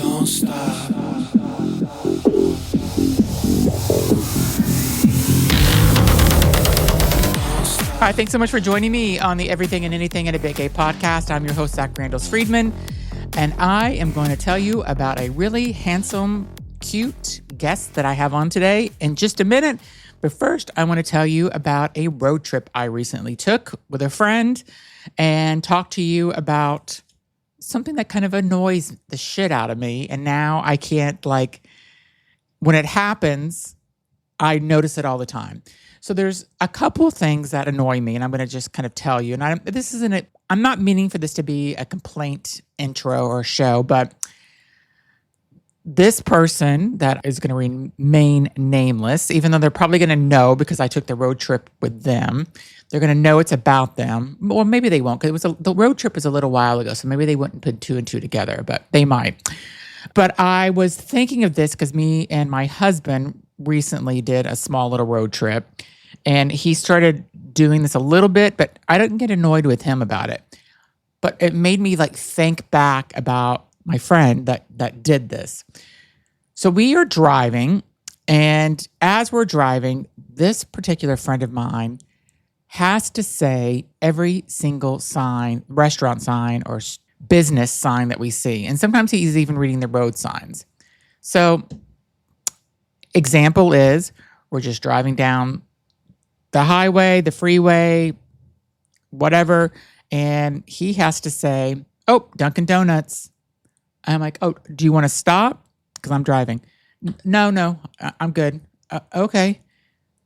Don't stop. Hi, thanks so much for joining me on the Everything and Anything in a Big Gay podcast. I'm your host, Zach Brandos-Friedman, and I am going to tell you about a really handsome, cute guest that I have on today in just a minute. But first, I want to tell you about a road trip I recently took with a friend and talk to you about something that kind of annoys the shit out of me. And now I can't, when it happens, I notice it all the time. So there's a couple of things that annoy me, and I'm going to just kind of tell you. And I'm not meaning for this to be a complaint intro or show, but this person that is going to remain nameless, even though they're probably going to know because I took the road trip with them, they're going to know it's about them. Or maybe they won't, because the road trip was a little while ago, so maybe they wouldn't put two and two together, but they might. But I was thinking of this because me and my husband recently did a small little road trip, and he started doing this a little bit, but I didn't get annoyed with him about it. But it made me think back about my friend that did this. So we are driving, and as we're driving, this particular friend of mine has to say every single sign, restaurant sign or business sign that we see. And sometimes he's even reading the road signs. So example is, we're just driving down the highway, the freeway, whatever, and he has to say, "Oh, Dunkin' Donuts." I'm like, "Oh, do you want to stop?" Because I'm driving. No, I'm good. Okay.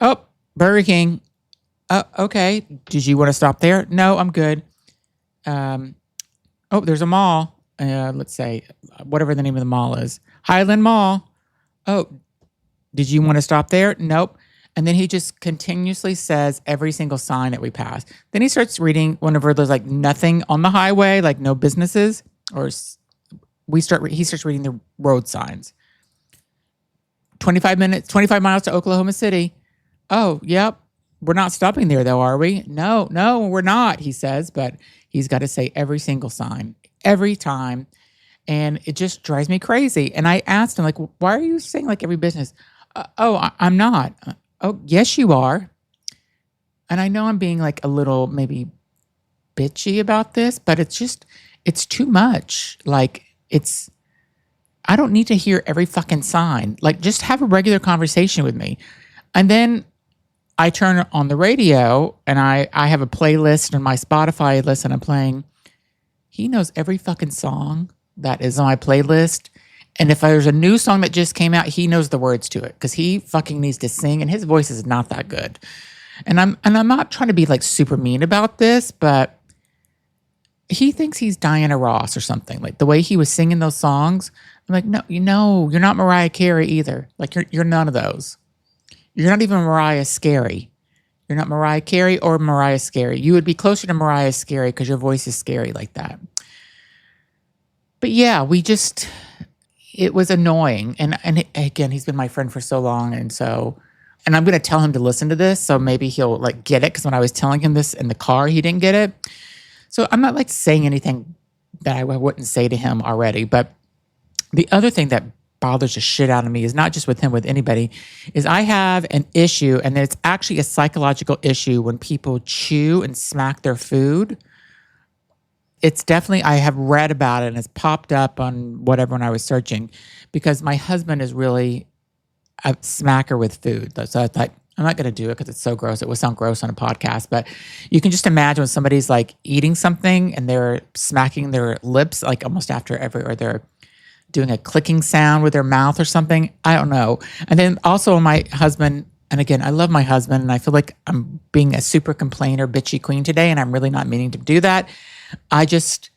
"Oh, Burger King." Okay. "Did you want to stop there?" "No, I'm good." "Oh, there's a mall." Let's say, whatever the name of the mall is. "Highland Mall." "Oh, did you want to stop there?" "Nope." And then he just continuously says every single sign that we pass. Then he starts reading whenever there's nothing on the highway, no businesses, or he starts reading the road signs. 25 miles to Oklahoma City. "Oh, yep. We're not stopping there though, are we?" No, we're not, he says, but he's got to say every single sign every time. And it just drives me crazy. And I asked him, "Why are you saying every business?" I'm not." "Oh, yes, you are." And I know I'm being a little maybe bitchy about this, but it's too much. I don't need to hear every fucking sign. Just have a regular conversation with me. And then I turn on the radio and I have a playlist on my Spotify list and I'm playing. He knows every fucking song that is on my playlist. And if there's a new song that just came out, he knows the words to it because he fucking needs to sing and his voice is not that good. And I'm not trying to be super mean about this, but he thinks he's Diana Ross or something. The way he was singing those songs, I'm like, no, you're not Mariah Carey either. You're none of those. You're not even Mariah Scary. You're not Mariah Carey or Mariah Scary. You would be closer to Mariah Scary because your voice is scary like that. But yeah, it was annoying. And again, he's been my friend for so long. And I'm going to tell him to listen to this. So maybe he'll get it. Because when I was telling him this in the car, he didn't get it. So I'm not saying anything that I wouldn't say to him already. But the other thing that bothers the shit out of me is not just with him, with anybody, is I have an issue. And it's actually a psychological issue when people chew and smack their food. It's definitely, I have read about it and it's popped up on whatever when I was searching because my husband is really a smacker with food. So I thought, I'm not going to do it because it's so gross. It would sound gross on a podcast, but you can just imagine when somebody's eating something and they're smacking their lips, almost after or they're doing a clicking sound with their mouth or something. I don't know. And then also my husband, and again, I love my husband and I feel like I'm being a super complainer, bitchy queen today, and I'm really not meaning to do that. I just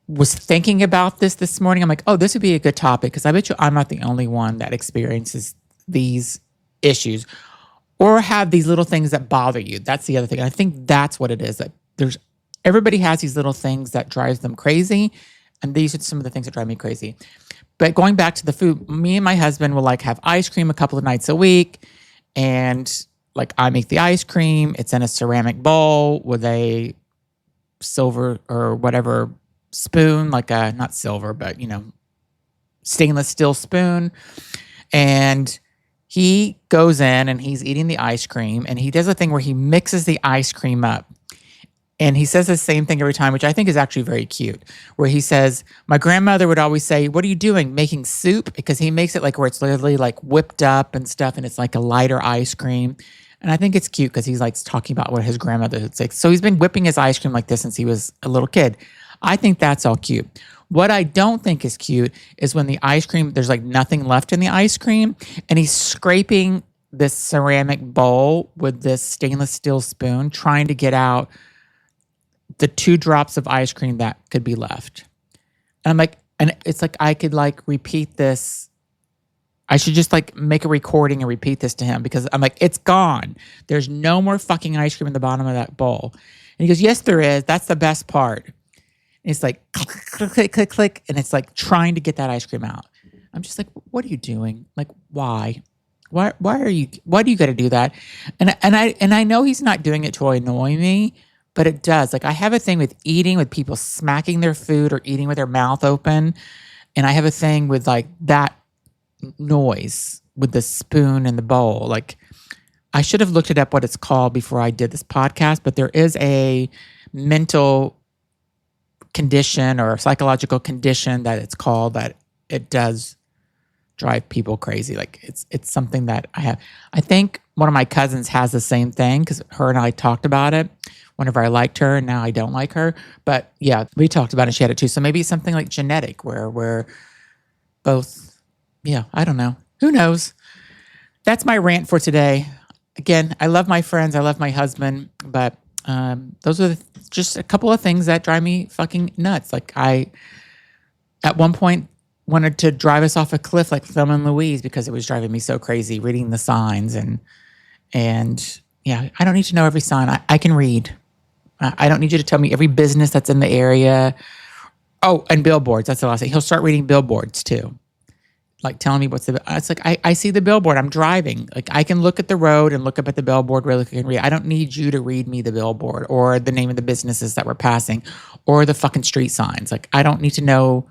was thinking about this morning. I'm like, oh, this would be a good topic because I bet you I'm not the only one that experiences these issues or have these little things that bother you. That's the other thing. And I think that's what it is. That everybody has these little things that drives them crazy. And these are some of the things that drive me crazy. But going back to the food, me and my husband will have ice cream a couple of nights a week. And I make the ice cream. It's in a ceramic bowl with a silver or whatever spoon, not silver, but stainless steel spoon. And he goes in and he's eating the ice cream, and he does a thing where he mixes the ice cream up. And he says the same thing every time, which I think is actually very cute, where he says, my grandmother would always say, what are you doing? Making soup? Because he makes it like where it's literally like whipped up and stuff, and it's like a lighter ice cream. And I think it's cute because he's like talking about what his grandmother would say. So he's been whipping his ice cream like this since he was a little kid. I think that's all cute. What I don't think is cute is when the ice cream, there's like nothing left in the ice cream, and he's scraping this ceramic bowl with this stainless steel spoon, trying to get out the 2 drops of ice cream that could be left. And I'm like, and it's like, I could like repeat this. I should just like make a recording and repeat this to him, because I'm like, it's gone. There's no more fucking ice cream in the bottom of that bowl. And he goes, yes, there is. That's the best part. And it's like, click, click, click, click, click. And it's like trying to get that ice cream out. I'm just like, what are you doing? Like, why? Why do you got to do that? And I know he's not doing it to annoy me, but it does. Like, I have a thing with eating with people smacking their food or eating with their mouth open. And I have a thing with like that noise with the spoon and the bowl. Like, I should have looked it up what it's called before I did this podcast, but there is a mental condition or psychological condition that it's called that it does drive people crazy. Like, it's something that I have. I think one of my cousins has the same thing because her and I talked about it whenever I liked her, and now I don't like her. But yeah, we talked about it. She had it too. So maybe it's something like genetic where we're both, yeah, I don't know. Who knows? That's my rant for today. Again, I love my friends. I love my husband. But those are just a couple of things that drive me fucking nuts. Like, I, at one point, wanted to drive us off a cliff like Thelma and Louise because it was driving me so crazy reading the signs. And yeah, I don't need to know every sign. I can read. I don't need you to tell me every business that's in the area. Oh, and billboards. That's the last thing. He'll start reading billboards too. Like telling me what's the, it's like, I see the billboard. I'm driving. Like, I can look at the road and look up at the billboard really quick and read. I don't need you to read me the billboard or the name of the businesses that we're passing or the fucking street signs. Like, I don't need to know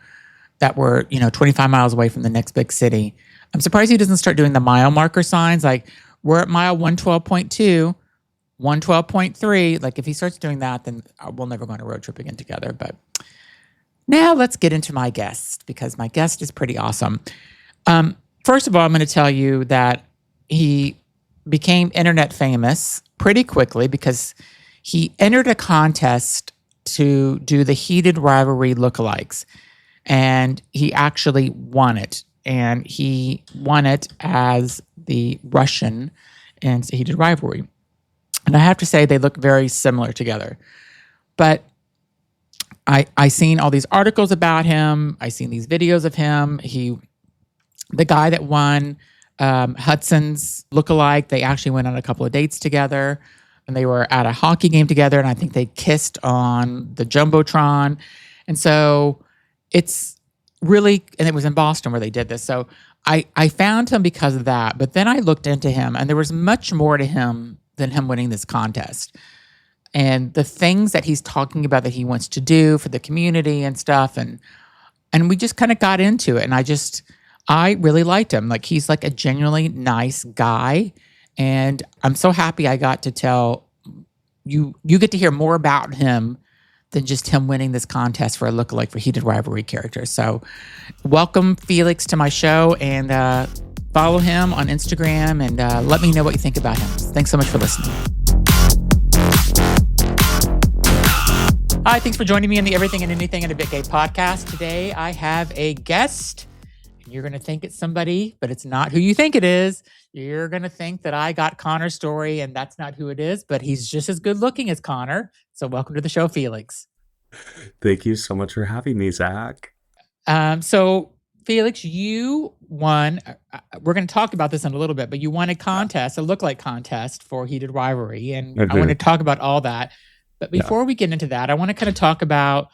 that we're, 25 miles away from the next big city. I'm surprised he doesn't start doing the mile marker signs. Like, we're at mile 112.2. 112.3, like if he starts doing that, then we'll never go on a road trip again together. But now let's get into my guest, because my guest is pretty awesome. First of all, I'm going to tell you that he became internet famous pretty quickly because he entered a contest to do the Heated Rivalry lookalikes, and he actually won it. And he won it as the Russian in Heated Rivalry. And I have to say, they look very similar together. But I seen all these articles about him. I seen these videos of him. The guy that won Hudson's lookalike, they actually went on a couple of dates together. And they were at a hockey game together. And I think they kissed on the jumbotron. And so it's really, and it was in Boston where they did this. So I found him because of that. But then I looked into him, and there was much more to him than him winning this contest. And the things that he's talking about that he wants to do for the community and stuff. And we just kind of got into it. And I really liked him. Like, he's like a genuinely nice guy. And I'm so happy I got to tell you get to hear more about him than just him winning this contest for a lookalike for Heated Rivalry characters. So welcome, Felix, to my show, and follow him on Instagram, and let me know what you think about him. Thanks so much for listening. Hi, thanks for joining me on the Everything and Anything in a Bit Gay podcast. Today, I have a guest. You're going to think it's somebody, but it's not who you think it is. You're going to think that I got Connor's story, and that's not who it is, but he's just as good looking as Connor. So welcome to the show, Felix. Thank you so much for having me, Zach. So Felix, you won, we're going to talk about this in a little bit, but you won a contest, a lookalike contest for Heated Rivalry, and I want to talk about all that. But before we get into that, I want to kind of talk about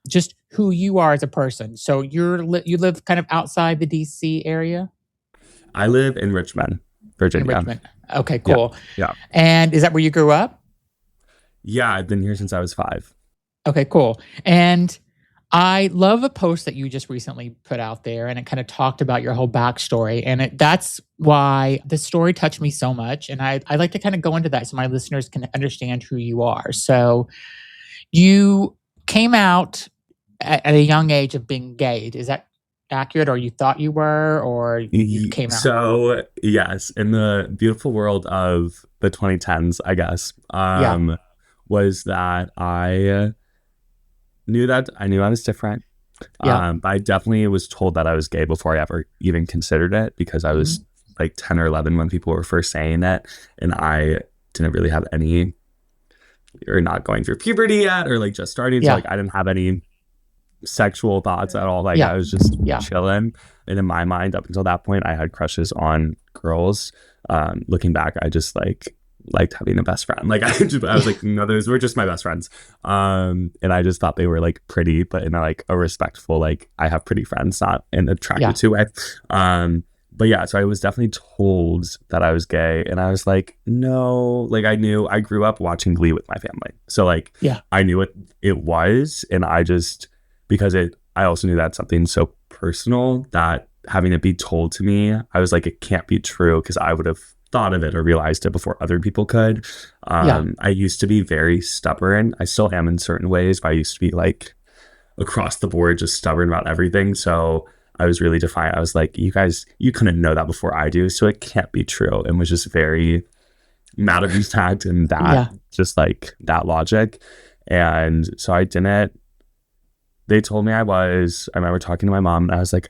just who you are as a person. So you live kind of outside the DC area? I live in Richmond, Virginia. In Richmond. Okay, cool. Yeah. And is that where you grew up? Yeah, I've been here since I was 5. Okay, cool. And I love a post that you just recently put out there, and it kind of talked about your whole backstory. And that's why the story touched me so much. And I like to kind of go into that so my listeners can understand who you are. So you came out at a young age of being gay. Is that accurate? Or you thought you were, or you came out? So, yes, in the beautiful world of the 2010s, I guess, was that I knew I was different. But I definitely was told that I was gay before I ever even considered it, because I was like 10 or 11 when people were first saying it, and I didn't really have any, or not going through puberty yet, or like just starting. So like I didn't have any sexual thoughts at all. Like I was just chilling. And in my mind, up until that point, I had crushes on girls. Looking back, I just liked having a best friend. Like I was like, no, those were just my best friends. And I just thought they were like pretty, but in like a respectful, like I have pretty friends, not in an attracted to way. But yeah, so I was definitely told that I was gay, and I was like, no, like I grew up watching Glee with my family. So like, I knew what it was. And I just, because I also knew that's something so personal that having it be told to me, I was like, it can't be true, because I would have thought of it or realized it before other people could. I used to be very stubborn. I still am in certain ways, but I used to be like across the board, just stubborn about everything. So I was really defiant. I was like, you guys, you couldn't know that before I do, so it can't be true. And was just very mad at fact and that, just like that logic. And so I didn't, they told me I remember talking to my mom, and I was like,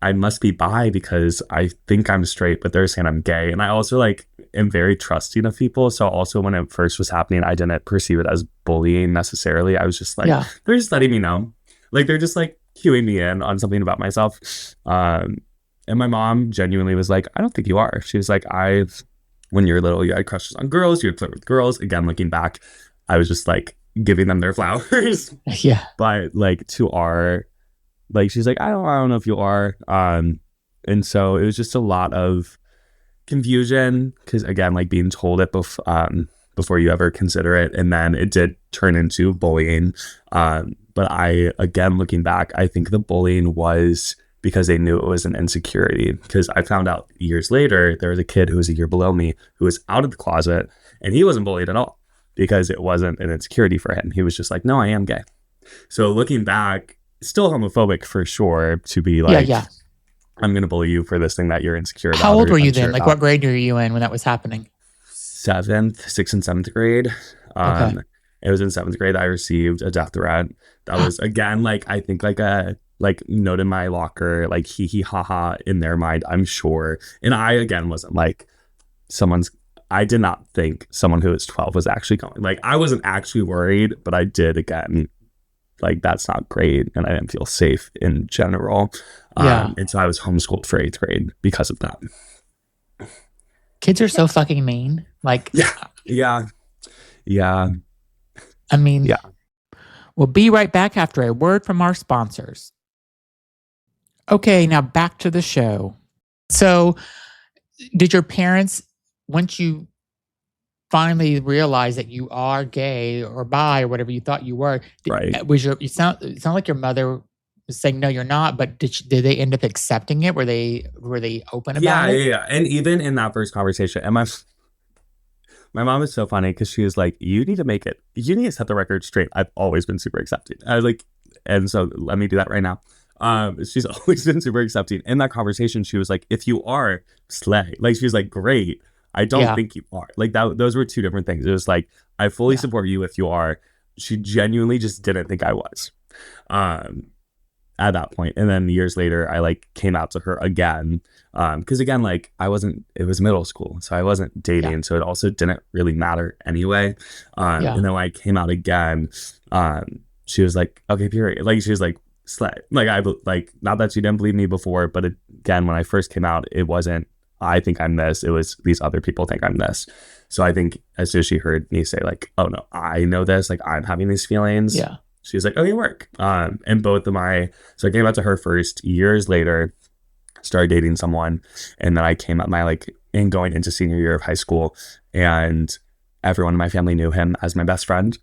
I must be bi because I think I'm straight, but they're saying I'm gay. And I also like am very trusting of people. So also when it first was happening, I didn't perceive it as bullying necessarily. I was just like, they're just letting me know. Like they're just like cueing me in on something about myself. And my mom genuinely was like, I don't think you are. She was like, when you were little, you had crushes on girls, you would flirt with girls. Again, looking back, I was just like giving them their flowers. But like to our, like, she's like, I don't know if you are. And so it was just a lot of confusion, because again, like being told it before you ever consider it. And then it did turn into bullying. But again, looking back, I think the bullying was because they knew it was an insecurity. Because I found out years later, there was a kid who was a year below me who was out of the closet, and he wasn't bullied at all because it wasn't an insecurity for him. He was just like, no, I am gay. So looking back, still homophobic for sure, to be like, I'm going to bully you for this thing that you're insecure about. How old were you then? Like what grade were you in when that was happening? 6th and 7th grade. It was in 7th grade that I received a death threat. That was, again, like, I think like a note in my locker, like hee hee ha ha in their mind, I'm sure. And I, again, wasn't like I did not think someone who was 12 was actually going. Like, I wasn't actually worried, but I did, again, like, that's not great. And I didn't feel safe in general. And so I was homeschooled for 8th grade because of that. Kids are so fucking mean. Like, yeah. I mean, we'll be right back after a word from our sponsors. Okay, now back to the show. So, did your parents, once you finally realized that you are gay or bi or whatever you thought you were, it sound like your mother was saying no, you're not, but did they end up accepting it? Were they open about it? Yeah. And even in that first conversation, and my mom is so funny because she was like, you need to set the record straight. I've always been super accepting. I was like, and so let me do that right now. She's always been super accepting. In that conversation, she was like, if you are, slay. Like, she was like, great. I don't think you are. Like, those were two different things. It was like, I fully support you if you are. She genuinely just didn't think I was at that point. And then years later, I like came out to her again. Because again, like, it was middle school, so I wasn't dating. So it also didn't really matter anyway. And then when I came out again, she was like, okay, period. Like, she was like, slay. Like, not that she didn't believe me before, but again, when I first came out, it wasn't, I think I'm this. It was, these other people think I'm this. So I think as soon as she heard me say like, oh no, I know this, like, I'm having these feelings. She was like, okay, work. And so I came out to her first. Years later, started dating someone, and then I came out and going into senior year of high school, and everyone in my family knew him as my best friend.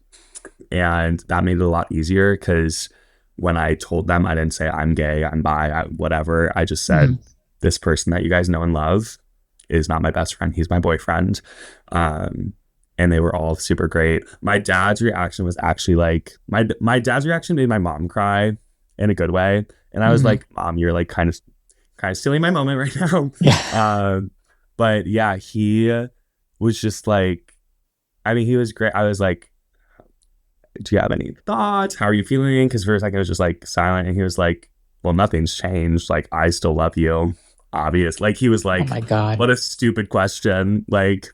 And that made it a lot easier because when I told them, I didn't say I'm gay, I'm bi, whatever. I just said, this person that you guys know and love is not my best friend. He's my boyfriend. And they were all super great. My dad's reaction was actually like, my dad's reaction made my mom cry in a good way. And I was like, Mom, you're like kind of stealing my moment right now. Yeah. But yeah, he was just like, I mean, he was great. I was like, do you have any thoughts? How are you feeling? Because for a second, it was just like silent. And he was like, well, nothing's changed. Like, I still love you. Obvious. Like, he was like, oh my God, what a stupid question. Like,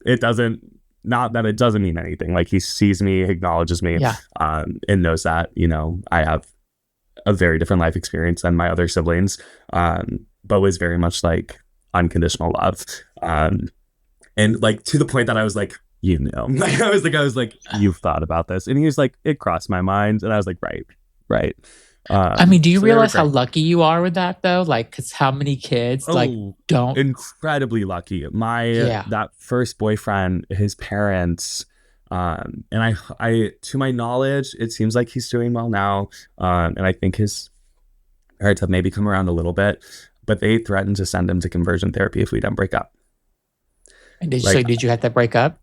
it doesn't, not that it doesn't mean anything. Like, he sees me, acknowledges me, and knows that, you know, I have a very different life experience than my other siblings, but was very much like unconditional love. And like to the point that I was like, you know, like I was like, you've thought about this. And he was like, it crossed my mind. And I was like, right. I mean, do you realize how lucky you are with that though? Like, because how many kids don't? Incredibly lucky. That first boyfriend, his parents, and I, to my knowledge, it seems like he's doing well now. And I think his parents have maybe come around a little bit, but they threatened to send him to conversion therapy if we don't break up. And did you have to break up?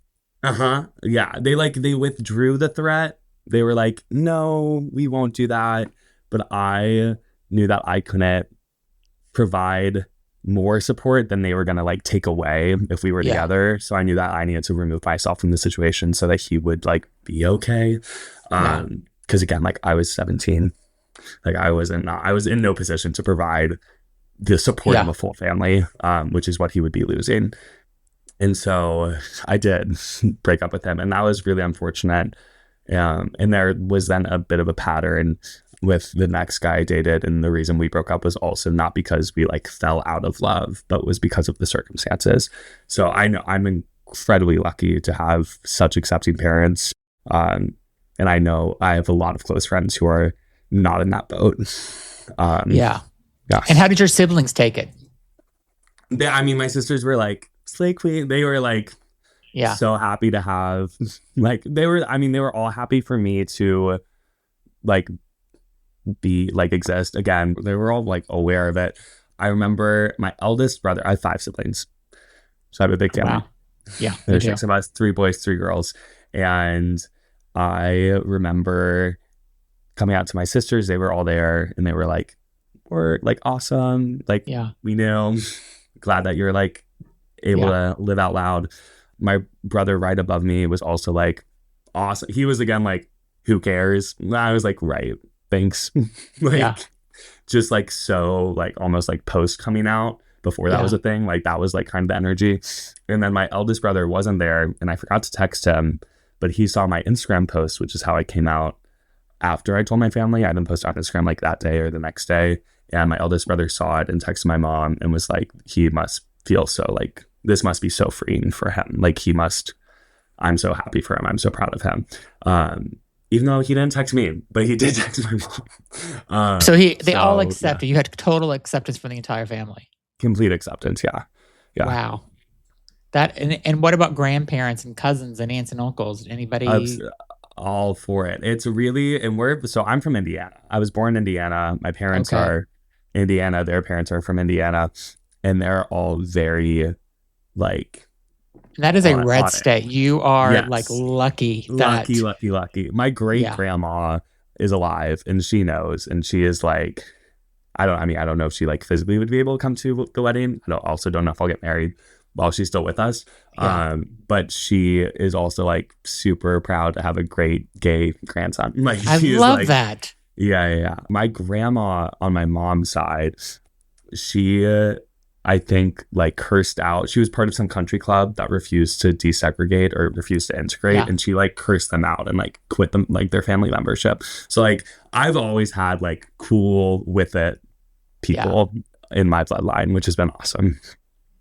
Yeah. They withdrew the threat. They were like, no, we won't do that. But I knew that I couldn't provide more support than they were going to like take away if we were together. So I knew that I needed to remove myself from the situation so that he would like be okay. Because again, like I was 17, like I was in no position to provide the support of a full family, which is what he would be losing. And so I did break up with him, and that was really unfortunate. And there was then a bit of a pattern with the next guy I dated, and the reason we broke up was also not because we like fell out of love, but was because of the circumstances. So I know I'm incredibly lucky to have such accepting parents, and I know I have a lot of close friends who are not in that boat. Yeah. And how did your siblings take it? My sisters were like, Slay Queen. They were like, so happy to have, like, they were all happy for me to like be like exist again. They were all like aware of it. I remember my eldest brother, I have 5 siblings, so I have a big family. Wow. Yeah. There's 6 of us, 3 boys, 3 girls. And I remember coming out to my sisters, they were all there, and they were like, we're like awesome, like we know, glad that you're like able to live out loud. My brother right above me was also like awesome. He was again like, who cares? I was like, right, thanks. Just like so like almost like post coming out before that was a thing, like that was like kind of the energy. And then my eldest brother wasn't there, and I forgot to text him, but he saw my Instagram post, which is how I came out after I told my family. I didn't post on Instagram like that day or the next day, and my eldest brother saw it and texted my mom and was like, he must feel so like, this must be so freeing for him. Like I'm so happy for him. I'm so proud of him. Even though he didn't text me, but he did text my mom. So they all accepted. You had total acceptance from the entire family. Complete acceptance. Yeah. Wow. That and what about grandparents and cousins and aunts and uncles? Anybody? All for it. It's really, so I'm from Indiana. I was born in Indiana. My parents are Indiana. Their parents are from Indiana, and they're all very like. That is a red state. You are like lucky. Lucky. My great grandma is alive, and she knows, and she is like, I don't know if she like physically would be able to come to the wedding. I also don't know if I'll get married while she's still with us. But she is also like super proud to have a great gay grandson. Like I love that. Yeah. My grandma on my mom's side, she I think like cursed out. She was part of some country club that refused to desegregate or refused to integrate, and she like cursed them out and like quit them like their family membership. So like I've always had like cool with it people in my bloodline, which has been awesome.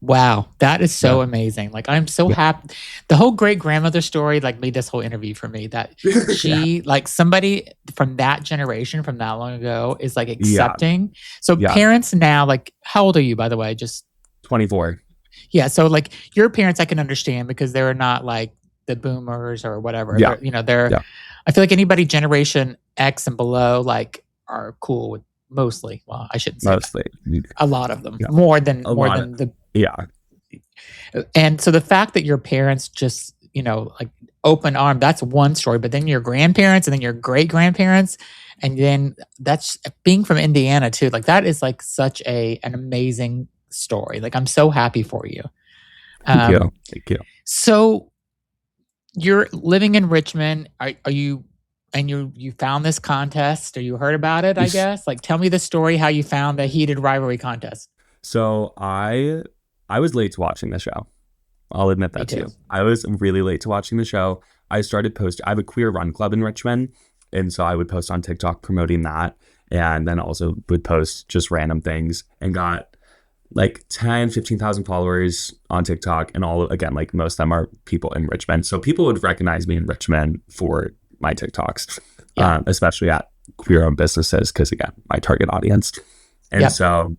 Wow, that is so amazing. Like I'm so happy. The whole great grandmother story like made this whole interview for me, that she like somebody from that generation from that long ago is like accepting. So parents now, like how old are you, by the way? Just 24. Yeah, so like your parents I can understand because they're not like the boomers or whatever. They're I feel like anybody generation X and below, like are cool with mostly. Well, I shouldn't say Mostly. that. A lot of them. Yeah. More than the Yeah. And so the fact that your parents just, like open arm, that's one story. But then your grandparents and then your great grandparents, and then that's being from Indiana too. Like that is like such an amazing story. Like I'm so happy for you. Thank you. So you're living in Richmond. Are you? And you found this contest, or you heard about it? I guess. Like, tell me the story how you found the Heated Rivalry contest. So I was late to watching the show. I'll admit that too. I was really late to watching the show. I started posting. I have a queer run club in Richmond, and so I would post on TikTok promoting that, and then also would post just random things, and got like 10, 15,000 followers on TikTok, and all again, like most of them are people in Richmond. So people would recognize me in Richmond for my TikToks, especially at queer-owned businesses, because again, my target audience. And so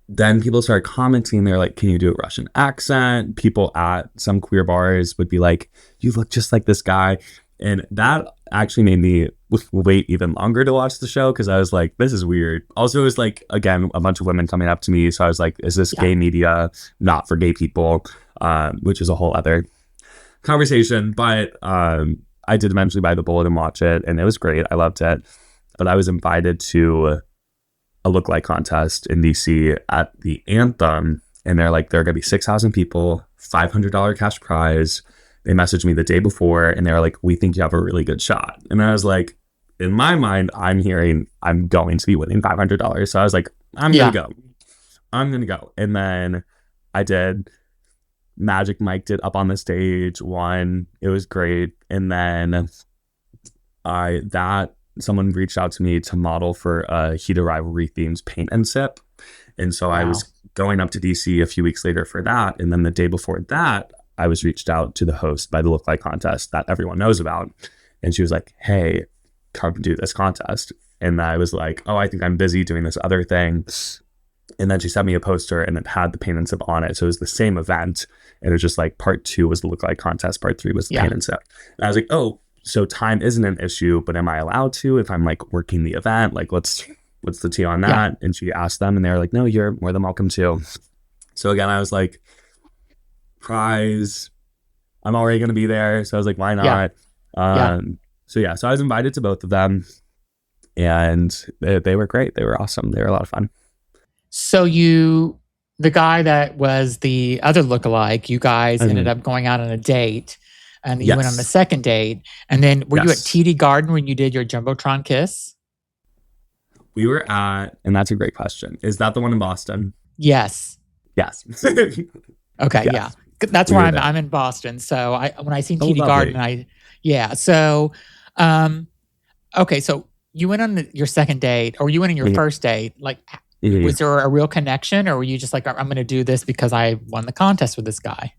then people started commenting. They're like, "Can you do a Russian accent?" People at some queer bars would be like, "You look just like this guy," and that actually made me wait even longer to watch the show, because I was like, "This is weird." Also, it was like, again, a bunch of women coming up to me, so I was like, "Is this gay media not for gay people?" Which is a whole other conversation, but I did eventually buy the bullet and watch it, and it was great. I loved it. But I was invited to a Lookalike contest in DC at the Anthem, and they're like, there are going to be 6,000 people, $500 cash prize. They messaged me the day before, and they were like, we think you have a really good shot. And I was like, in my mind, I'm hearing I'm going to be winning $500. So I was like, I'm going to go. And then I did. Magic Mike did up on the stage, won. It was great. And then someone reached out to me to model for a Heated Rivalry-themed paint and sip. And so I was going up to DC a few weeks later for that. And then the day before that, I was reached out to the host by the Lookalike contest that everyone knows about. And she was like, hey, come do this contest. And I was like, oh, I think I'm busy doing this other thing. And then she sent me a poster, and it had the paint and sip on it. So it was the same event. And it was just like part 2 was the Lookalike contest, part 3 was the paint and sip. And I was like, oh, so time isn't an issue, but am I allowed to if I'm like working the event? Like, what's the tea on that? And she asked them, and they were like, no, you're more than welcome to. So again, I was like, prize, I'm already going to be there. So I was like, why not? So I was invited to both of them, and they were great. They were awesome. They were a lot of fun. So the guy that was the other Lookalike, you guys ended up going out on a date, and you went on the second date. And then were you at TD Garden when you did your jumbotron kiss? We were at, and that's a great question. Is that the one in Boston? Yes. Okay, yes. That's where I'm in Boston. So when I seen TD Garden, So, okay, so you went on your second date, or you went on your first date, like. Was there a real connection, or were you just like, I'm going to do this because I won the contest with this guy?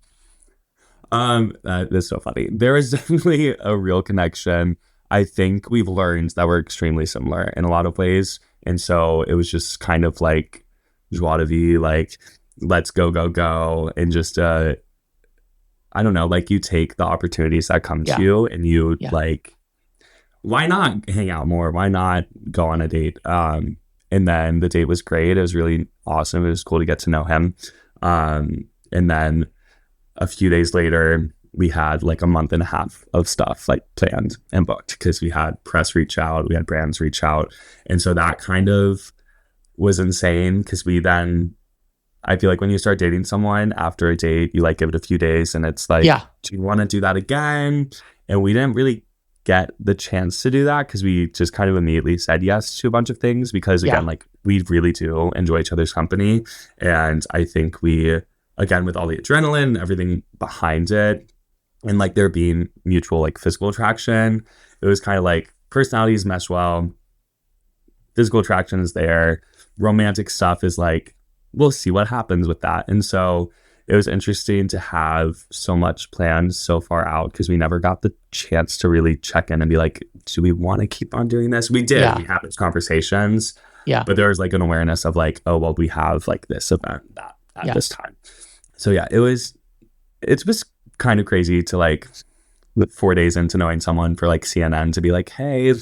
That's so funny. There is definitely a real connection. I think we've learned that we're extremely similar in a lot of ways. And so it was just kind of like joie de vivre, like, let's go. And just, I don't know, like you take the opportunities that come to you, and you like, why not hang out more? Why not go on a date? And then the date was great. It was really awesome. It was cool to get to know him. And then a few days later, we had like a month and a half of stuff like planned and booked, because we had press reach out, we had brands reach out. And so that kind of was insane, because I feel like when you start dating someone after a date, you like give it a few days, and it's like, do you want to do that again? And we didn't really get the chance to do that, because we just kind of immediately said yes to a bunch of things, because again, like, we really do enjoy each other's company. And I think we, again, with all the adrenaline, everything behind it, and like there being mutual like physical attraction, it was kind of like personalities mesh well, physical attraction is there, romantic stuff is like, we'll see what happens with that. And so it was interesting to have so much planned so far out, because we never got the chance to really check in and be like, do we want to keep on doing this? We did. We had those conversations. But there was like an awareness of like, oh, well, we have like this event at this time. So it was kind of crazy to like 4 days into knowing someone for like CNN to be like, hey,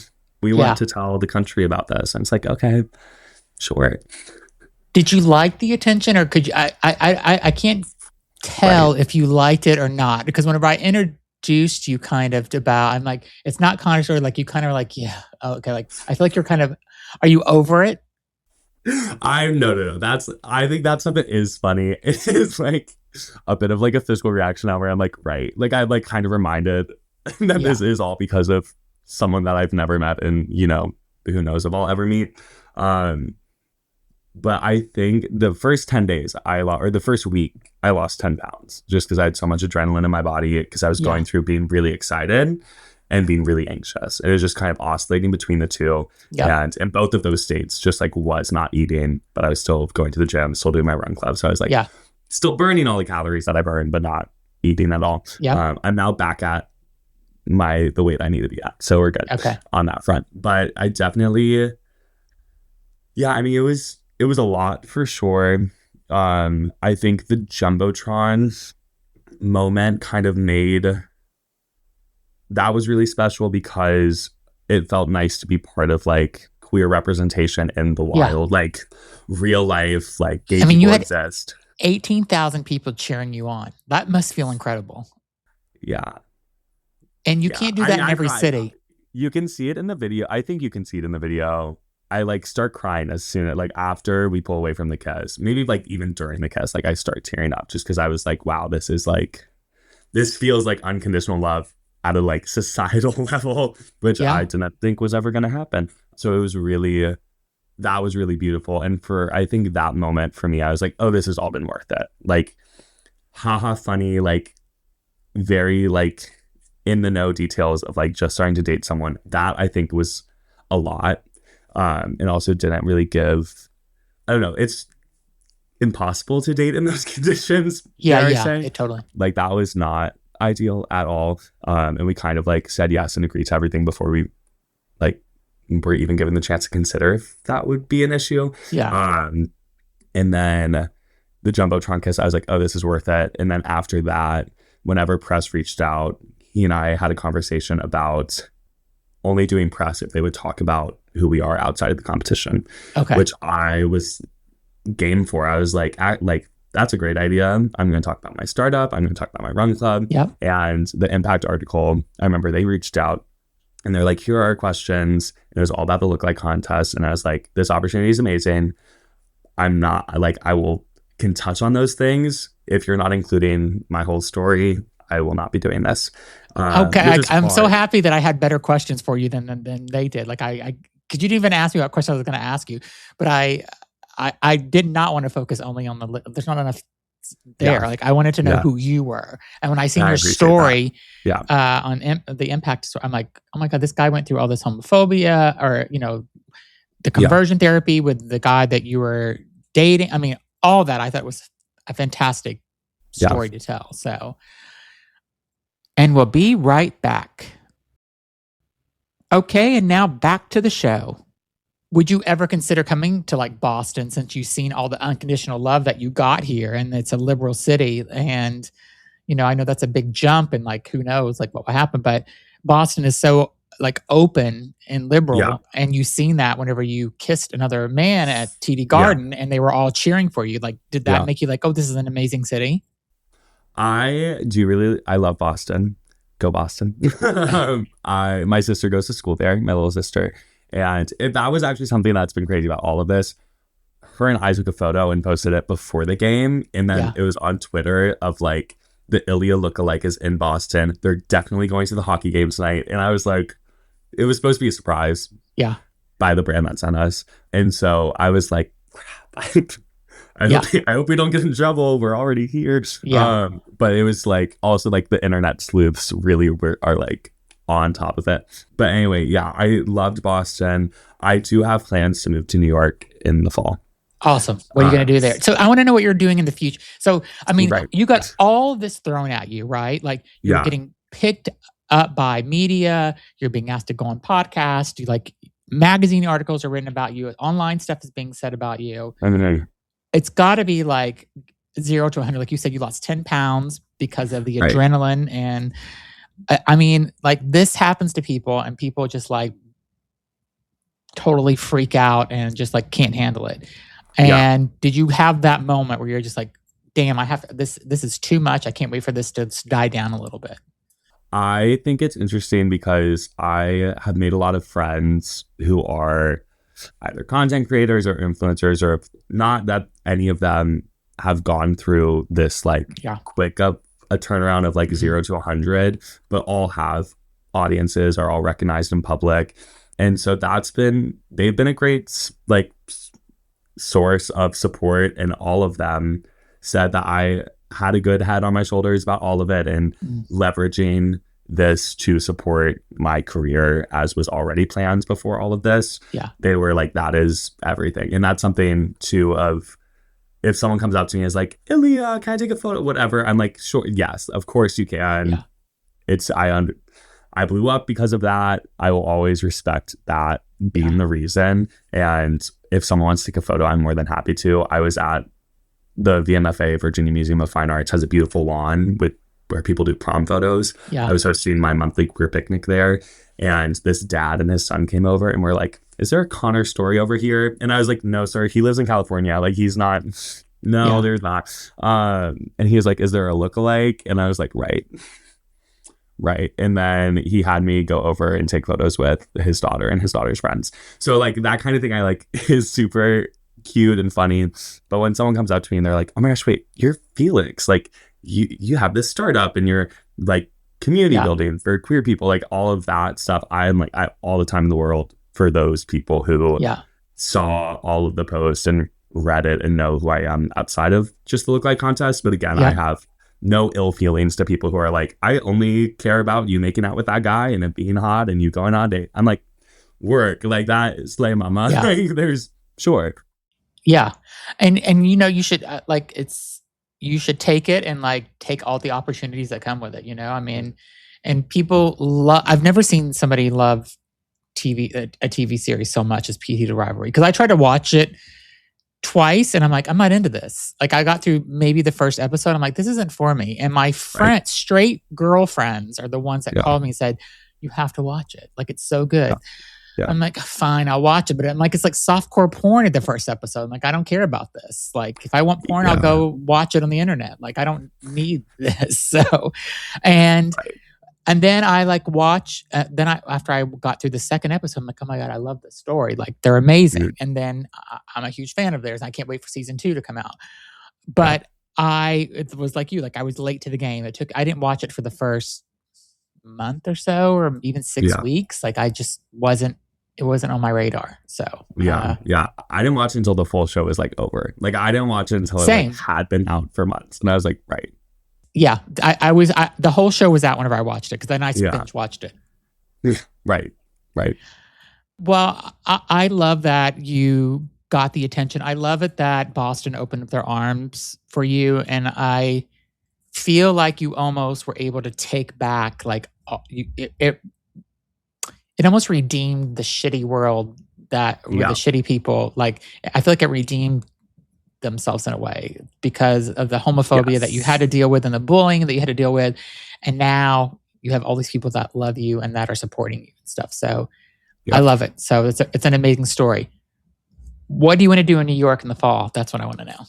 we want to tell the country about this. And it's like, okay, sure. Did you like the attention, or could you? I can't tell if you liked it or not, because whenever I introduced you kind of about, I'm like, it's not contradictory. Like you kind of like, yeah, okay. Like I feel like you're kind of, are you over it? No. I think that something is funny. It is like a bit of like a physical reaction now where I'm like, right. Like I'm like kind of reminded that this is all because of someone that I've never met and, you know, who knows if I'll ever meet. But I think the first 10 days or the first week, I lost 10 pounds just because I had so much adrenaline in my body because I was going through being really excited and being really anxious. It was just kind of oscillating between the two. And in both of those states, just like was not eating, but I was still going to the gym, still doing my run club. So I was like, still burning all the calories that I burned, but not eating at all. I'm now back at the weight I need to be at. So we're good on that front. But I definitely, I mean, it was a lot for sure. I think the jumbotron moment kind of that was really special because it felt nice to be part of like queer representation in the wild, like real life, like gay people you exist. 18,000 people cheering you on. That must feel incredible. Yeah. And you can't do that in every city. You can see it in the video. I think you can see it in the video. I like start crying as soon as like after we pull away from the kiss, maybe like even during the kiss, like I start tearing up just because I was like, wow, this feels like unconditional love at a like societal level, which I didn't think was ever going to happen. So that was really beautiful. And I think that moment for me, I was like, oh, this has all been worth it. Like, haha, funny, like very like in the know details of like just starting to date someone. That I think was a lot. And also didn't really give, I don't know, it's impossible to date in those conditions. Totally. Like that was not ideal at all. And we kind of like said yes and agreed to everything before we like were even given the chance to consider if that would be an issue. And then the jumbotron kiss, I was like, oh, this is worth it. And then after that, whenever press reached out, he and I had a conversation about only doing press if they would talk about who we are outside of the competition, which I was game for. I was like, that's a great idea. I'm going to talk about my startup. I'm going to talk about my run club. And the Impact article, I remember they reached out and they're like, here are our questions. And it was all about the Lookalike contest. And I was like, this opportunity is amazing. I'm not like, can touch on those things. If you're not including my whole story, I will not be doing this. I'm so happy that I had better questions for you than they did. Like because you didn't even ask me what question I was going to ask you, but I did not want to focus only on there's not enough there. Like I wanted to know who you were. And when I seen your story on the Impact story, I'm like, oh my God, this guy went through all this homophobia or, you know, the conversion therapy with the guy that you were dating. I mean, all that I thought was a fantastic story to tell. So, and we'll be right back. Okay, and now back to the show. Would you ever consider coming to like Boston since you've seen all the unconditional love that you got here and it's a liberal city? And, you know, I know that's a big jump and like, who knows like what will happen, but Boston is so like open and liberal. And you've seen that whenever you kissed another man at TD Garden and they were all cheering for you. Like, did that make you like, oh, this is an amazing city? I love Boston. Go Boston. My sister goes to school there, my little sister. And that was actually something that's been crazy about all of this. Her and I took a photo and posted it before the game. And then it was on Twitter of like, the Ilya Lookalike is in Boston. They're definitely going to the hockey game tonight. And I was like, it was supposed to be a surprise. By the brand that sent us. And so I was like, crap. I hope we don't get in trouble. We're already here. But it was like also like the internet sleuths really are like on top of it. But anyway, I loved Boston. I do have plans to move to New York in the fall. Awesome. What are you going to do there? So I want to know what you're doing in the future. So, I mean, you got all this thrown at you, right? Like you're getting picked up by media. You're being asked to go on podcasts. You like magazine articles are written about you. Online stuff is being said about you. I mean, it's got to be like 0 to 100. Like you said, you lost 10 pounds because of the adrenaline. And I mean, like this happens to people and people just like totally freak out and just like can't handle it. Yeah. And did you have that moment where you're just like, damn, I have to, this is too much. I can't wait for this to die down a little bit. I think it's interesting because I have made a lot of friends who are either content creators or influencers, or not that any of them have gone through this like quick up a turnaround of like 0 to 100, but all have audiences, are all recognized in public. And so they've been a great like source of support, and all of them said that I had a good head on my shoulders about all of it, and leveraging this to support my career as was already planned before all of this. They were like, that is everything. And that's something too of, if someone comes up to me and is like, Ilya, can I take a photo? Whatever. I'm like, sure. Yes, of course you can. I blew up because of that. I will always respect that being the reason. And if someone wants to take a photo, I'm more than happy to. I was at the VMFA, Virginia Museum of Fine Arts, has a beautiful lawn where people do prom photos. I was hosting my monthly queer picnic there, and this dad and his son came over and were like, is there a Connor Story over here? And I was like, no, sir, he lives in California. Like, he's not. No, there's not. And he was like, is there a lookalike? And I was like, right. And then he had me go over and take photos with his daughter and his daughter's friends. So like that kind of thing I like is super cute and funny. But when someone comes up to me and they're like, oh my gosh, wait, you're Felix. Like you have this startup and you're like community building for queer people, like all of that stuff. I'm like, all the time in the world for those people who saw all of the posts and read it and know who I am outside of just the Lookalike contest. But again, I have no ill feelings to people who are like, I only care about you making out with that guy and it being hot and you going on a date. I'm like, work like that is slay mama. Like, there's sure. Yeah. And you know, you should you should take it and like take all the opportunities that come with it, you know? I mean, and people I've never seen somebody love a TV series so much as Heated Rivalry, because I tried to watch it twice and I'm like, I'm not into this. Like, I got through maybe the first episode, I'm like, this isn't for me. And my straight girlfriends are the ones that called me and said, you have to watch it. Like, it's so good. I'm like, fine, I'll watch it. But I'm like, it's like softcore porn at the first episode. I'm like, I don't care about this. Like, if I want porn, I'll go watch it on the internet. Like, I don't need this. So, and then I like watch, after I got through the second episode, I'm like, oh my God, I love this story. Like, they're amazing. And then I'm a huge fan of theirs. And I can't wait for season 2 to come out. But it was like you, like I was late to the game. I didn't watch it for the first month or so, or even 6 weeks. Like, it wasn't on my radar. So I didn't watch it until the full show was like over. Like, I didn't watch it until it like, had been out for months. And I was like, yeah, the whole show was out whenever I watched it, because then I binge watched it. Right. Well, I love that you got the attention. I love it that Boston opened up their arms for you. And I feel like you almost were able to take back, like, it almost redeemed the shitty world the shitty people. Like, I feel like it redeemed themselves in a way because of the homophobia that you had to deal with and the bullying that you had to deal with. And now you have all these people that love you and that are supporting you and stuff. So I love it. So it's an amazing story. What do you want to do in New York in the fall? That's what I want to know.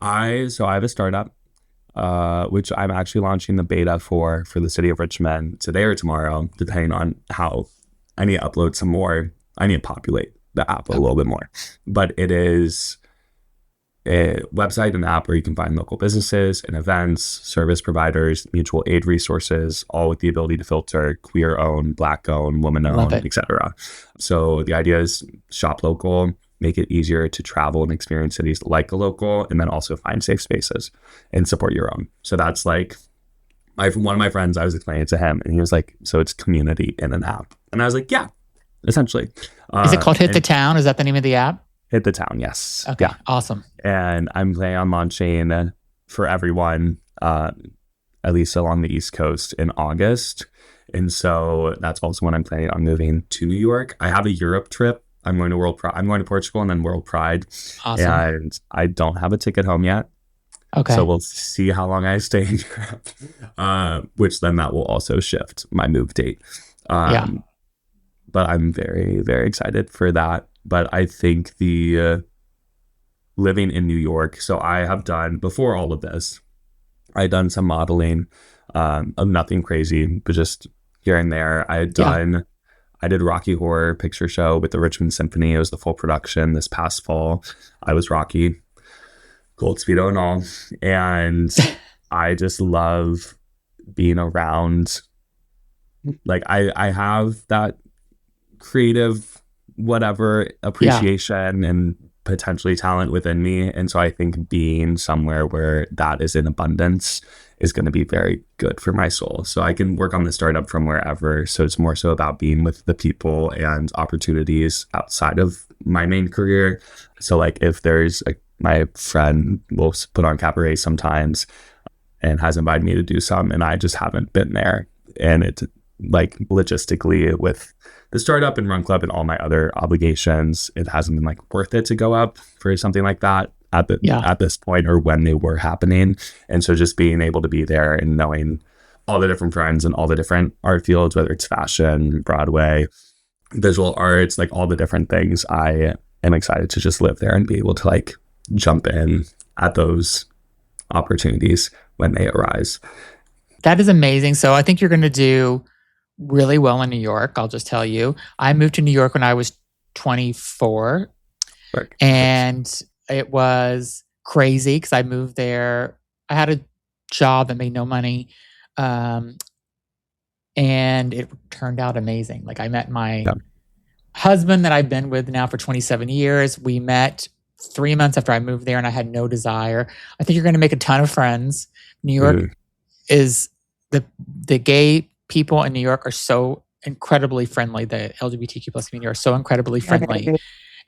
I have a startup, which I'm actually launching the beta for the city of Richmond today or tomorrow, depending on how I need to upload some more. I need to populate the app a little bit more. But it is a website and app where you can find local businesses and events, service providers, mutual aid resources, all with the ability to filter queer-owned, Black-owned, woman-owned, etc. So the idea is shop local, make it easier to travel and experience cities like a local, and then also find safe spaces and support your own. So that's like, one of my friends, I was explaining it to him, and he was like, so it's community in an app. And I was like, yeah, essentially. Is it called Hit the Town? Is that the name of the app? Hit the Town, yes. Okay, awesome. And I'm planning on launching for everyone, at least along the East Coast, in August. And so that's also when I'm planning on moving to New York. I have a Europe trip. I'm going to Portugal and then World Pride. Awesome. And I don't have a ticket home yet. Okay. So we'll see how long I stay in Europe, which then that will also shift my move date. but I'm very, very excited for that. But I think the living in New York, so I have done, before all of this, I had done some modeling of nothing crazy, but just here and there. I did Rocky Horror Picture Show with the Richmond Symphony. It was the full production this past fall. I was Rocky, gold speedo and all. And I just love being around, like I have that creative whatever appreciation and potentially talent within me. And so I think being somewhere where that is in abundance is going to be very good for my soul. So I can work on the startup from wherever. So it's more so about being with the people and opportunities outside of my main career. So like if there's my friend will put on cabaret sometimes and has invited me to do some, and I just haven't been there. And it's like logistically with the startup and Run Club and all my other obligations, it hasn't been like worth it to go up for something like that at this point or when they were happening. And so just being able to be there and knowing all the different friends and all the different art fields, whether it's fashion, Broadway, visual arts, like all the different things, I am excited to just live there and be able to like jump in at those opportunities when they arise. That is amazing. So I think you're going to do really well in New York. I'll just tell you, I moved to New York when I was 24, and it was crazy because I moved there. I had a job that made no money, and it turned out amazing. Like I met my husband that I've been with now for 27 years. We met 3 months after I moved there, and I had no desire. I think you're going to make a ton of friends. New York is the gay people in New York are so incredibly friendly. The LGBTQ plus community are so incredibly friendly.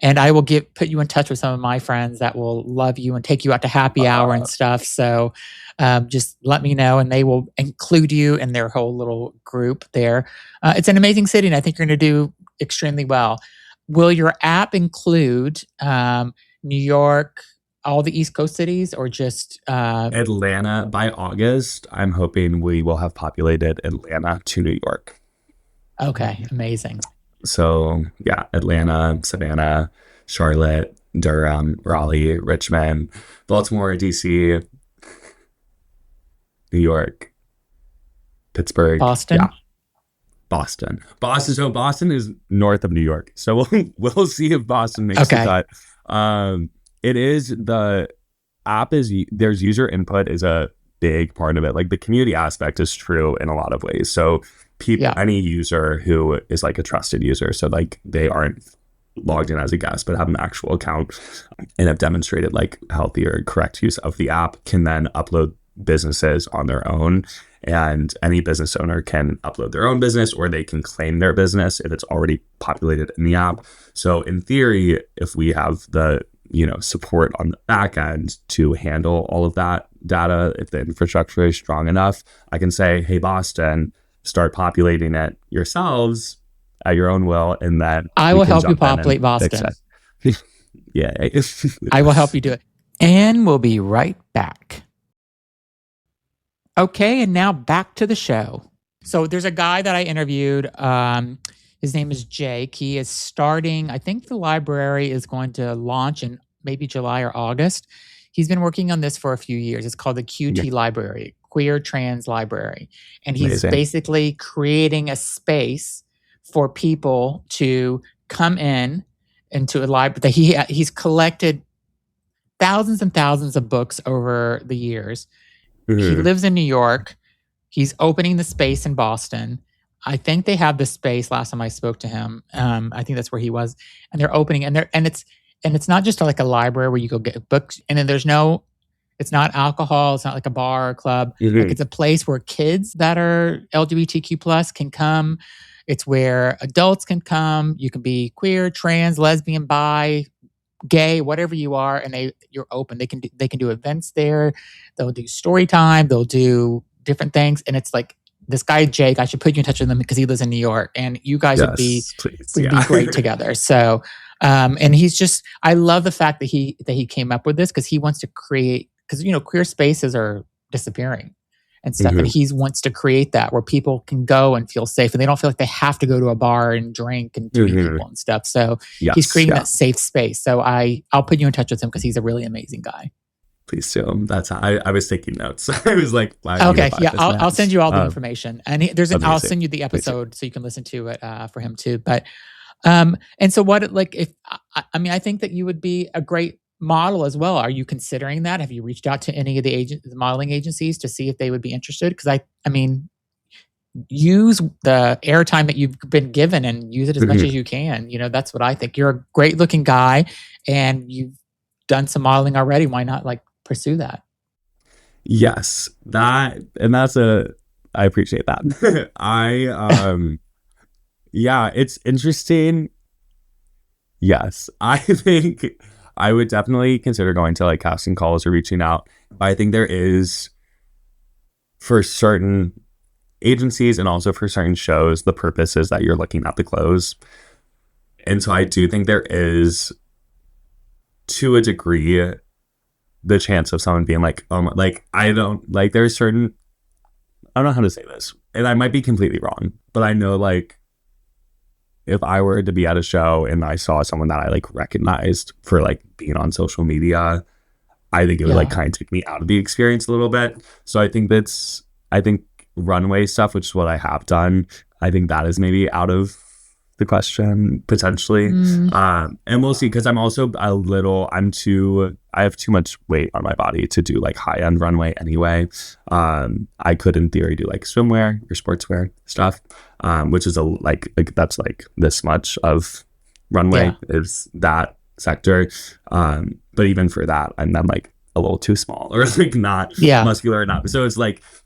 And I will put you in touch with some of my friends that will love you and take you out to happy hour and stuff. So just let me know, and they will include you in their whole little group there. It's an amazing city, and I think you're going to do extremely well. Will your app include New York, all the East Coast cities, or just Atlanta? By August, I'm hoping we will have populated Atlanta to New York. Okay, amazing. So yeah, Atlanta, Savannah, Charlotte, Durham, Raleigh, Richmond, Baltimore, DC, New York, Pittsburgh, Boston. Yeah. Boston. So Boston is north of New York. So we'll see if Boston makes the cut. It is, the app is, there's user input is a big part of it. Like the community aspect is true in a lot of ways. So any user who is like a trusted user, so like they aren't logged in as a guest but have an actual account and have demonstrated like healthy or correct use of the app, can then upload businesses on their own. And any business owner can upload their own business, or they can claim their business if it's already populated in the app. So in theory, if we have the support on the back end to handle all of that data, if the infrastructure is strong enough, I can say, hey, Boston, start populating it yourselves at your own will, and then I will help you populate Boston. Yeah. I will help you do it. And we'll be right back. Okay, and now back to the show. So there's a guy that I interviewed. His name is Jake. He is starting, I think the library is going to launch in maybe July or August. He's been working on this for a few years. It's called the QT Library, Queer Trans Library. And he's basically creating a space for people to come into a library. He's collected thousands and thousands of books over the years. Mm-hmm. He lives in New York. He's opening the space in Boston. I think they have the space last time I spoke to him. I think that's where he was. And they're opening, and it's not just like a library where you go get books. And then it's not alcohol. It's not like a bar or club. Mm-hmm. Like it's a place where kids that are LGBTQ plus can come. It's where adults can come. You can be queer, trans, lesbian, bi, gay, whatever you are, and you're open. They can do events there. They'll do story time. They'll do different things. And it's like, this guy, Jake, I should put you in touch with him because he lives in New York, and you guys would be great together. So, and he's just, I love the fact that he came up with this because he wants to create, because, queer spaces are disappearing. and stuff. And he wants to create that where people can go and feel safe and they don't feel like they have to go to a bar and drink and meet people and stuff. So he's creating that safe space. So I'll put you in touch with him because he's a really amazing guy. Please do. That's how I was taking notes. I was like, okay, yeah, I'll send you all the information, and I'll send you the episode so you can listen to it for him too. But and so what? Like, if I think that you would be a great model as well. Are you considering that? Have you reached out to any of the modeling agencies to see if they would be interested? Because I mean, use the airtime that you've been given and use it as much as you can. You know, that's what I think. You're a great looking guy, and you've done some modeling already. Why not pursue that? Yes, I appreciate that. Yeah, it's interesting. Yes, I think I would definitely consider going to casting calls or reaching out. But I think there is, for certain agencies and also for certain shows, the purpose is that you're looking at the clothes. And so I do think there is, to a degree, the chance of someone being I don't know how to say this, and I might be completely wrong, but I know if I were to be at a show and I saw someone that I recognized for being on social media, I think it would kind of take me out of the experience a little bit. So I think runway stuff, which is what I have done, I think that is maybe out of the question potentially. And we'll see, because I'm also I have too much weight on my body to do high-end runway anyway. I could in theory do swimwear or sportswear stuff, which is that's this much of runway is that sector. But even for that, I'm then a little too small or not muscular enough. So it's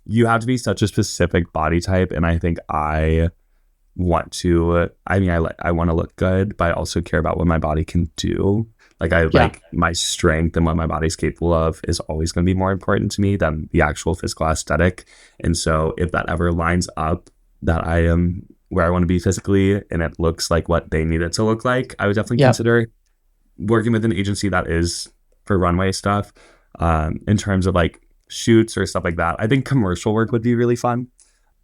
you have to be such a specific body type, and I think I want to look good, but I also care about what my body can do. My strength and what my body's capable of is always going to be more important to me than the actual physical aesthetic. And so if that ever lines up that I am where I want to be physically and it looks like what they need it to look like, I would definitely consider working with an agency that is for runway stuff. In terms of shoots or stuff like that, I think commercial work would be really fun.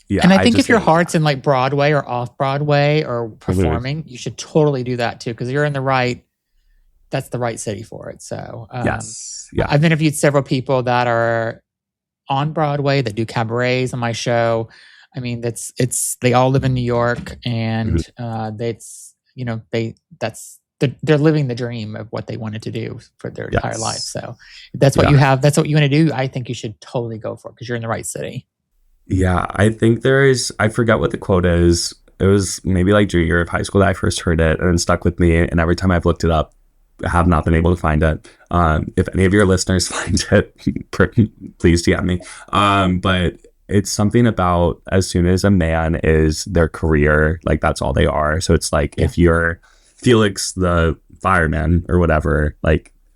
Yeah, and I think if your heart's in Broadway or off Broadway or performing, you should totally do that too, because you're in that's the right city for it. So I've interviewed several people that are on Broadway that do cabarets on my show. I mean, they all live in New York, and they're living the dream of what they wanted to do for their entire life. So if that's what you have, that's what you want to do, I think you should totally go for it because you're in the right city. Yeah, I think I forget what the quote is. It was maybe junior year of high school that I first heard it, and it stuck with me. And every time I've looked it up, I have not been able to find it. If any of your listeners find it, please DM me. But it's something about as soon as a man is their career, that's all they are. So it's if you're Felix the fireman or whatever,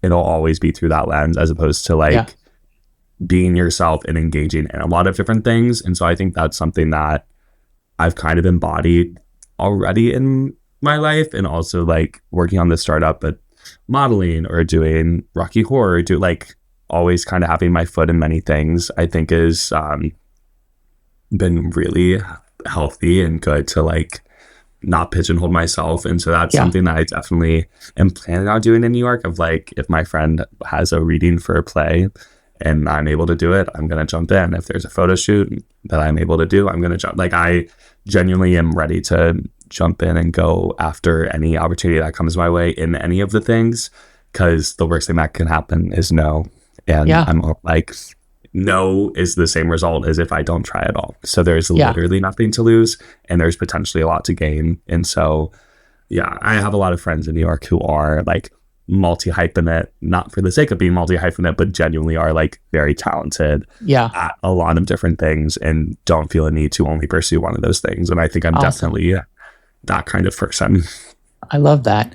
it'll always be through that lens, as opposed to being yourself and engaging in a lot of different things. And so I think that's something that I've kind of embodied already in my life, and also working on this startup, but modeling or doing Rocky Horror, always kind of having my foot in many things, I think is been really healthy and good to not pigeonhole myself. And so that's something that I definitely am planning on doing in New York, of if my friend has a reading for a play and I'm able to do it, I'm going to jump in. If there's a photo shoot that I'm able to do, I'm going to jump. I genuinely am ready to jump in and go after any opportunity that comes my way in any of the things, because the worst thing that can happen is no. And I'm no is the same result as if I don't try at all. So there's literally nothing to lose, and there's potentially a lot to gain. And so, I have a lot of friends in New York who are multi-hyphenate, not for the sake of being multi-hyphenate, but genuinely are very talented at a lot of different things and don't feel a need to only pursue one of those things. And I think I'm definitely that kind of person. I love that.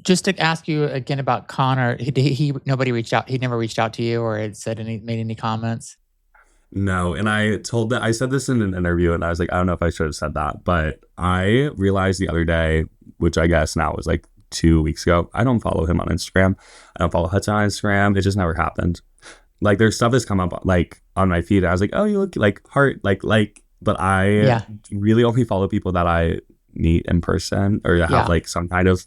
Just to ask you again about Connor, nobody reached out. He never reached out to you or had made any comments? No, and I said this in an interview, and I was I don't know if I should have said that, but I realized the other day, which I guess now was 2 weeks ago, I don't follow him on Instagram. I don't follow Hudson on Instagram. It just never happened. like their stuff has come up like on my feed. I was like, oh, you look like heart, but I really only follow people that I meet in person or have like some kind of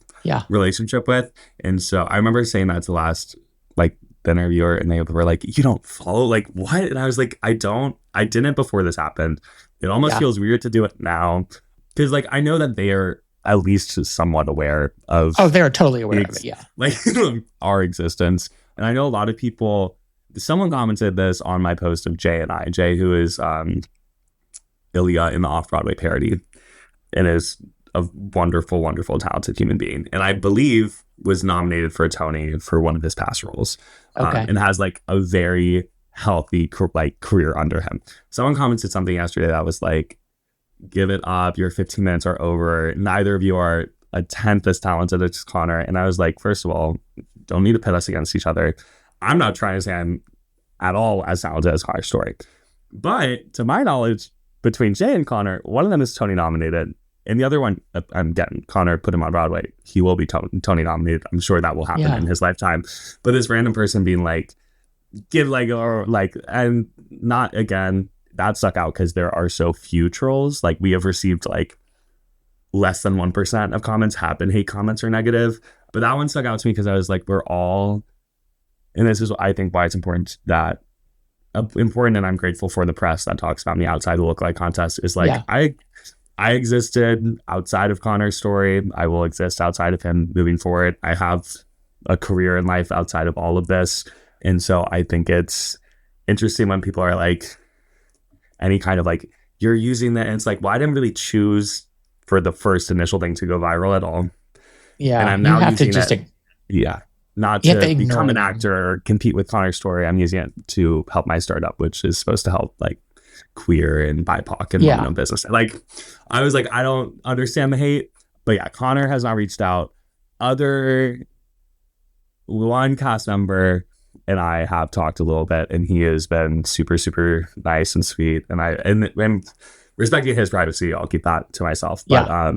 relationship with. And so I remember saying that to last like the interviewer, and they were like, you don't follow, like what? And I was like, I didn't before this happened. It almost feels weird to do it now, because like I know that they are at least somewhat aware of they're totally aware of it, like our existence. And I know a lot of people, someone commented this on my post of Jay, who is Ilya in the Off-Broadway parody, and is a wonderful, wonderful, talented human being. And I believe was nominated for a Tony for one of his past roles. And has like a very healthy like career under him. Someone commented something yesterday that was like, give it up, your 15 minutes are over. Neither of you are a tenth as talented as Connor. And I was like, first of all, don't need to pit us against each other. I'm not trying to say I'm at all as talented as Connor's story. But to my knowledge, between Jay and Connor, one of them is Tony nominated. And the other one, I'm getting Connor put him on Broadway. He will be Tony nominated. I'm sure that will happen in his lifetime. But this random person being like, give like, or like, and not again, that stuck out because there are so few trolls. Like we have received like less than 1% of comments have been hate comments or negative. But that one stuck out to me because I was like, we're all, and this is I think why it's important and I'm grateful for the press that talks about me outside the Lookalike contest, is like I existed outside of Connor's story. I will exist outside of him moving forward. I have a career in life outside of all of this. And so I think it's interesting when people are like, any kind of like, you're using that. And it's like, well, I didn't really choose for the first initial thing to go viral at all. Yeah. And I'm now using it. Not to become an actor or compete with Connor's story. I'm using it to help my startup, which is supposed to help like queer and BIPOC and women-owned business. Like, I was like, I don't understand the hate, but yeah, Connor has not reached out. One cast member and I have talked a little bit, and he has been super, super nice and sweet. And respecting his privacy, I'll keep that to myself. But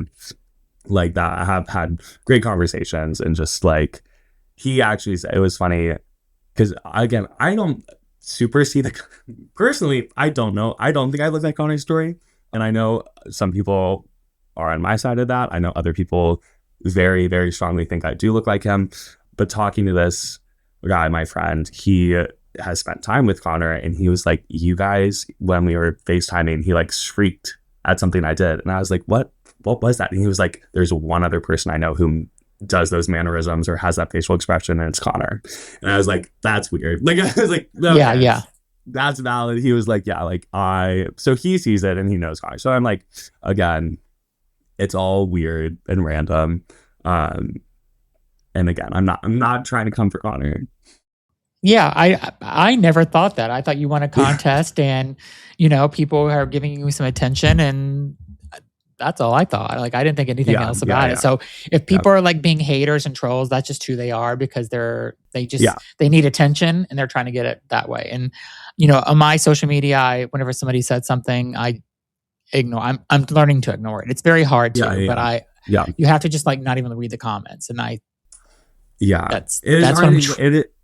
like that, I have had great conversations, and just like he actually said, it was funny because again, I don't super see personally, I don't know. I don't think I look like Connor's story. And I know some people are on my side of that. I know other people very, very strongly think I do look like him. But talking to this guy, my friend, he has spent time with Connor, and he was like, you guys, when we were FaceTiming, he like shrieked at something I did. And I was like, what was that? And he was like, there's one other person I know who does those mannerisms or has that facial expression, and it's Connor. And I was like, that's weird. Like, I was like, okay, that's valid. He was like, yeah, like so he sees it and he knows Connor. So I'm like, again, it's all weird and random. And again, I'm not trying to come for Connor. Yeah, I never thought that. I thought you won a contest and, people are giving you some attention, and that's all I thought. Like, I didn't think anything else about it. So if people are like being haters and trolls, that's just who they are, because they need attention and they're trying to get it that way. And, on my social media, whenever somebody said something, I ignore. I'm learning to ignore it. It's very hard to, but you have to just like not even read the comments. And that's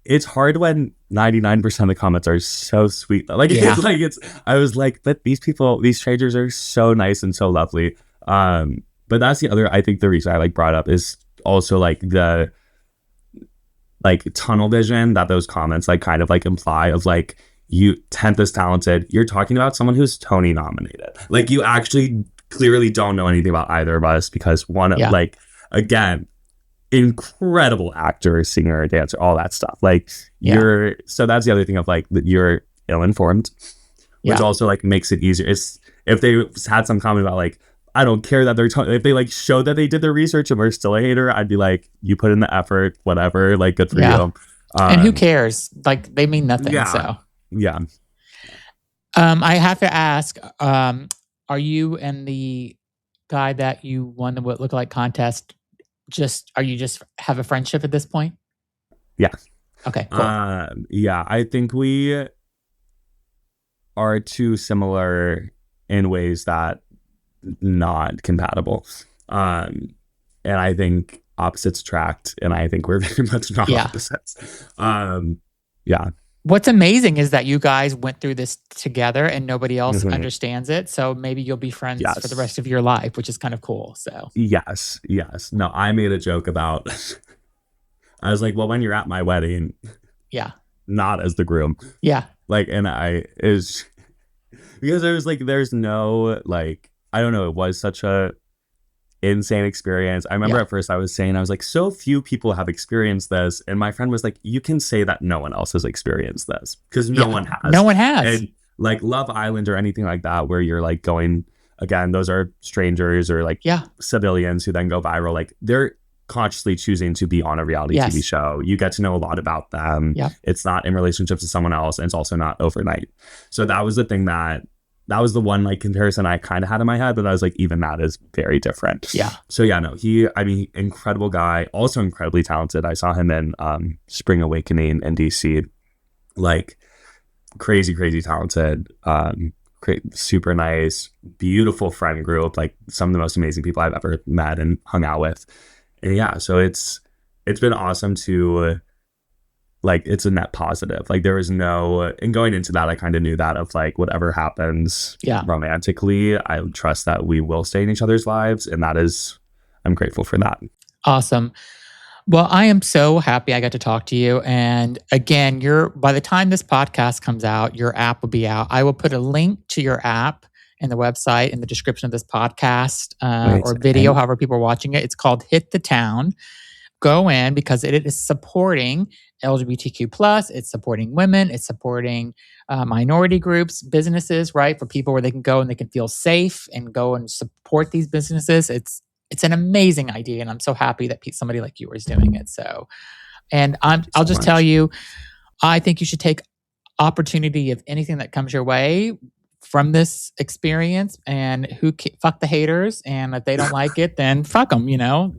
it's hard when 99% of the comments are so sweet. Like, I was like, but these strangers are so nice and so lovely. But that's I think the reason I like brought up is also like the like tunnel vision that those comments like kind of like imply of like, you 10th is talented. You're talking about someone who's Tony nominated. Like, you actually clearly don't know anything about either of us, because like, again, incredible actor, singer, dancer, all that stuff. Like, so that's the other thing of like that you're ill-informed, which also like makes it easier. It's if they had some comment about like, I don't care that if they like showed that they did their research and we're still a hater, I'd be like, you put in the effort, whatever, like, good for you. And who cares? Like, they mean nothing. So I have to ask, are you and the guy that you won the Lookalike contest, are you just have a friendship at this point? Yeah. Okay, cool. I think we are too similar in ways that not compatible. And I think opposites attract, and I think we're very much not opposites. What's amazing is that you guys went through this together and nobody else understands it. So maybe you'll be friends for the rest of your life, which is kind of cool. So yes. No, I made a joke about, I was like, well, when you're at my wedding, not as the groom. Yeah. Like, and because there was like, there's no, like, I don't know, it was such a insane experience. I remember at first I was like, so few people have experienced this. And my friend was like, you can say that no one else has experienced this because no one has. No one has. And like Love Island or anything like that, where you're like going, again, those are strangers or like civilians who then go viral. Like they're consciously choosing to be on a reality TV show. You get to know a lot about them. It's not in relationships with someone else. And it's also not overnight. So that was the thing that was the one like comparison I kind of had in my head, but I was like, even that is very different. Yeah. So yeah, no, incredible guy, also incredibly talented. I saw him in Spring Awakening in DC, like crazy talented, super nice, beautiful friend group, like some of the most amazing people I've ever met and hung out with. And yeah, so it's been awesome to like, it's a net positive. Like there was and going into that, I kind of knew that of like, whatever happens romantically, I trust that we will stay in each other's lives. And I'm grateful for that. Awesome. Well, I am so happy I got to talk to you. And again, by the time this podcast comes out, your app will be out. I will put a link to your app and the website in the description of this podcast or video, however people are watching it. It's called Hit the Town. Go in because it is supporting LGBTQ+, it's supporting women, it's supporting minority groups, businesses, right? For people where they can go and they can feel safe and go and support these businesses. It's an amazing idea. And I'm so happy that somebody like you is doing it. So, and I'll just tell you, I think you should take opportunity of anything that comes your way from this experience, and fuck the haters. And if they don't like it, then fuck them,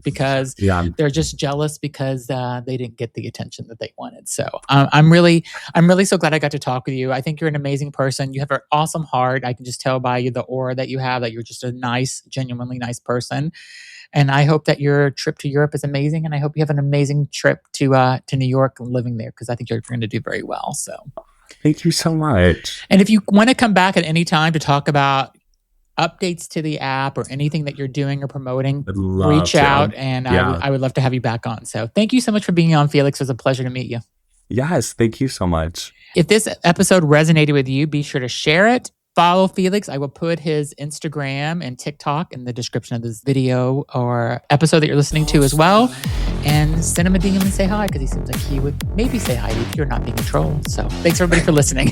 because they're just jealous because they didn't get the attention that they wanted. So I'm really so glad I got to talk with you. I think you're an amazing person. You have an awesome heart. I can just tell by the aura that you have that you're just a nice, genuinely nice person. And I hope that your trip to Europe is amazing. And I hope you have an amazing trip to New York and living there, because I think you're going to do very well. So. Thank you so much. And if you want to come back at any time to talk about updates to the app or anything that you're doing or promoting, reach out, and I would love to have you back on. So thank you so much for being on, Felix. It was a pleasure to meet you. Yes, thank you so much. If this episode resonated with you, be sure to share it. Follow Felix. I will put his Instagram and TikTok in the description of this video or episode that you're listening to as well. And send him a DM and say hi, because he seems like he would maybe say hi if you're not being a troll. So thanks everybody for listening.